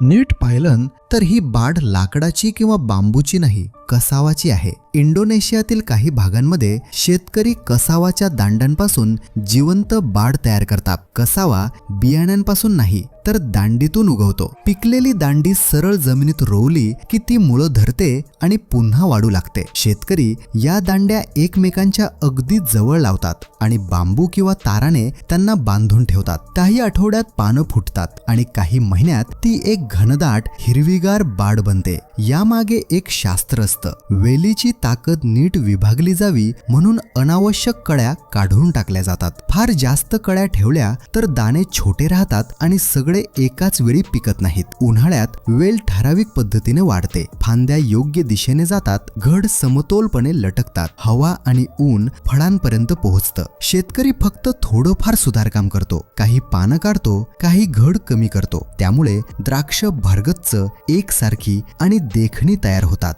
नीट पाहिलं तर ही बाड लाकडाची किंवा बांबूची नाही, कसावाची आहे. इंडोनेशियातील काही भागांमध्ये शेतकरी कसावाच्या दांड्यांपासून जिवंत बाड तयार करतात. कसावा बियाण्यांपासून नाही तर दांडीतून उगवतो. पिकलेली दांडी सरळ जमिनीत रोवली की ती मुळं धरते आणि पुन्हा वाढू लागते. शेतकरी या दांड्या एकमेकांच्या अगदी जवळ लावतात आणि बांबू किंवा ताराने त्यांना बांधून ठेवतात. काही आठवड्यात पानं फुटतात आणि काही महिन्यात ती एक घनदाट हिरवीगार बाड बनते. यामागे एक शास्त्र असतं. वेलीची ताकद नीट विभागली जावी म्हणून अनावश्यक कळ्या काढून टाकल्या जातात. फार जास्त कळ्या ठेवल्या तर दाणे छोटे राहतात आणि सगळे एकाच वेळी पिकत नाहीत. उन्हाळ्यात वेल ठराविक पद्धतीने वाढते. फांद्या योग्य दिशेने जातात. घड समतोलपणे लटकतात. हवा आणि ऊन फळांपर्यंत पोहोचतं. शेतकरी फक्त थोडंफार सुधारकाम करतो. काही पानं काढतो, काही घड कमी करतो. त्यामुळे द्राक्ष भरगच्च, एकसारखी आणि देखणी तयार होतात.